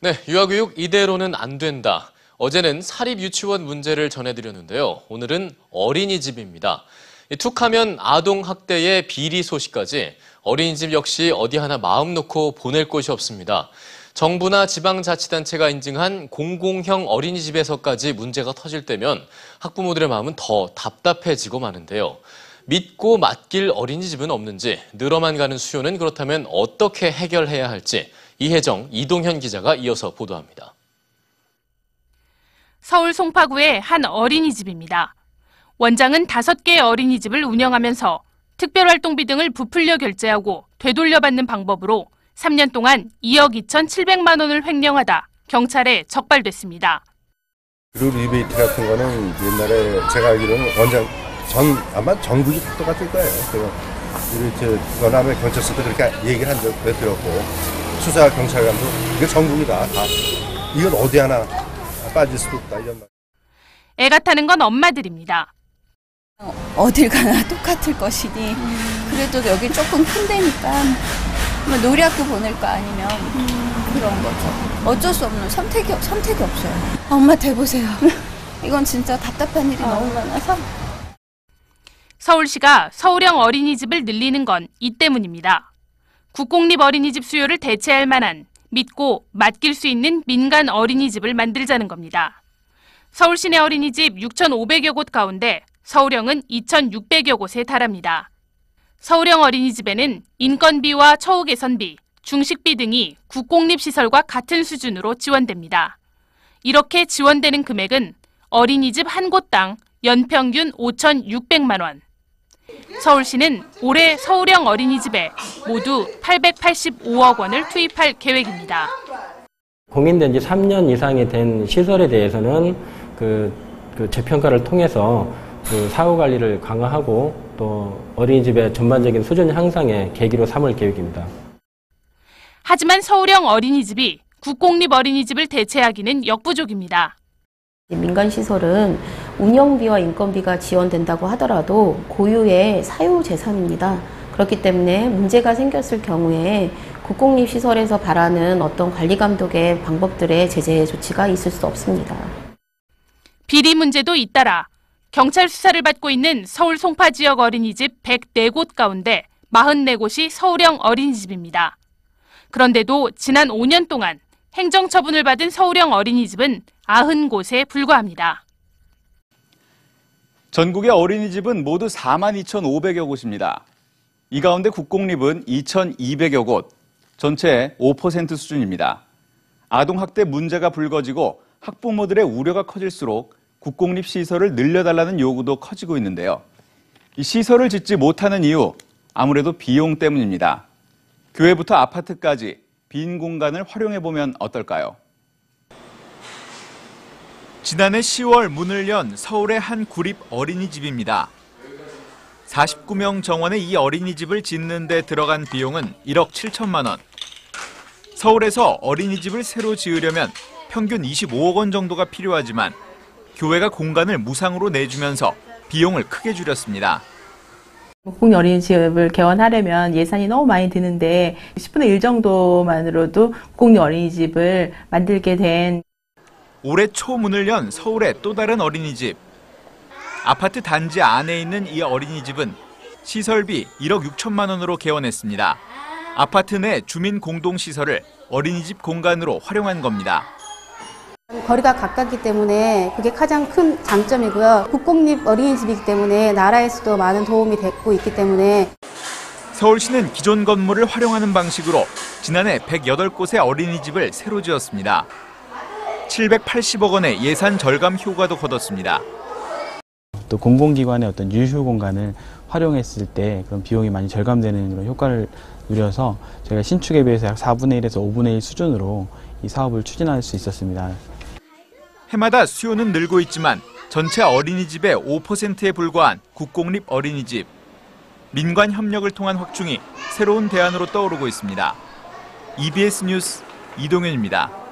네, 유아교육 이대로는 안 된다. 어제는 사립유치원 문제를 전해드렸는데요. 오늘은 어린이집입니다. 툭하면 아동학대의 비리 소식까지 어린이집 역시 어디 하나 마음 놓고 보낼 곳이 없습니다. 정부나 지방자치단체가 인증한 공공형 어린이집에서까지 문제가 터질 때면 학부모들의 마음은 더 답답해지고 마는데요. 믿고 맡길 어린이집은 없는지, 늘어만 가는 수요는 그렇다면 어떻게 해결해야 할지 이혜정, 이동현 기자가 이어서 보도합니다. 서울 송파구의 한 어린이집입니다. 원장은 5개의 어린이집을 운영하면서 특별활동비 등을 부풀려 결제하고 되돌려받는 방법으로 3년 동안 2억 2,700만 원을 횡령하다 경찰에 적발됐습니다. 룰 리베이트 같은 거는 옛날에 제가 알기로는 원장 아마 정부이 똑같을 거예요. 이렇게 원하면 경찰서도 그렇게 얘기를 한 적 들었고 수사 경찰관도 이게 전국이다. 다 이건 어디 하나 빠질 수도 없다 이런 말. 애가 타는 건 엄마들입니다. 어딜 가나 똑같을 것이니 그래도 여기 조금 큰 데니까 놀이학교 보낼 거 아니면 그런 거죠. 어쩔 수 없는 선택이 없어요. 엄마 대보세요. 이건 진짜 답답한 일이 너무 많아서. 서울시가 서울형 어린이집을 늘리는 건 이 때문입니다. 국공립 어린이집 수요를 대체할 만한 믿고 맡길 수 있는 민간 어린이집을 만들자는 겁니다. 서울 시내 어린이집 6,500여 곳 가운데 서울형은 2,600여 곳에 달합니다. 서울형 어린이집에는 인건비와 처우 개선비, 중식비 등이 국공립시설과 같은 수준으로 지원됩니다. 이렇게 지원되는 금액은 어린이집 한 곳당 연평균 5,600만 원. 서울시는 올해 서울형 어린이집에 모두 885억 원을 투입할 계획입니다. 공인된 지 3년 이상이 된 시설에 대해서는 그 재평가를 통해서 그 사후 관리를 강화하고 또 어린이집의 전반적인 수준 향상의 계기로 삼을 계획입니다. 하지만 서울형 어린이집이 국공립 어린이집을 대체하기는 역부족입니다. 민간시설은 운영비와 인건비가 지원된다고 하더라도 고유의 사유재산입니다. 그렇기 때문에 문제가 생겼을 경우에 국공립시설에서 바라는 어떤 관리감독의 방법들의 제재 조치가 있을 수 없습니다. 비리 문제도 잇따라 경찰 수사를 받고 있는 서울 송파 지역 어린이집 104곳 가운데 44곳이 서울형 어린이집입니다. 그런데도 지난 5년 동안 행정처분을 받은 서울형 어린이집은 90곳에 불과합니다. 전국의 어린이집은 모두 42,500여 곳입니다. 이 가운데 국공립은 2,200여 곳, 전체의 5% 수준입니다. 아동학대 문제가 불거지고 학부모들의 우려가 커질수록 국공립 시설을 늘려달라는 요구도 커지고 있는데요. 이 시설을 짓지 못하는 이유, 아무래도 비용 때문입니다. 교회부터 아파트까지 빈 공간을 활용해보면 어떨까요? 지난해 10월 문을 연 서울의 한 구립 어린이집입니다. 49명 정원의 이 어린이집을 짓는 데 들어간 비용은 1억 7천만 원. 서울에서 어린이집을 새로 지으려면 평균 25억 원 정도가 필요하지만 교회가 공간을 무상으로 내주면서 비용을 크게 줄였습니다. 국공립 어린이집을 개원하려면 예산이 너무 많이 드는데 10분의 1 정도만으로도 국공립 어린이집을 만들게 된 올해 초 문을 연 서울의 또 다른 어린이집. 아파트 단지 안에 있는 이 어린이집은 시설비 1억 6천만 원으로 개원했습니다. 아파트 내 주민 공동시설을 어린이집 공간으로 활용한 겁니다. 거리가 가깝기 때문에 그게 가장 큰 장점이고요. 국공립 어린이집이기 때문에 나라에서도 많은 도움이 되고 있기 때문에 서울시는 기존 건물을 활용하는 방식으로 지난해 108곳의 어린이집을 새로 지었습니다. 780억 원의 예산 절감 효과도 거뒀습니다. 또 공공기관의 어떤 유휴 공간을 활용했을 때 그런 비용이 많이 절감되는 그런 효과를 누려서 저희가 신축에 비해서 약 4분의 1에서 5분의 1 수준으로 이 사업을 추진할 수 있었습니다. 해마다 수요는 늘고 있지만 전체 어린이집의 5%에 불과한 국공립 어린이집. 민관 협력을 통한 확충이 새로운 대안으로 떠오르고 있습니다. EBS 뉴스 이동현입니다.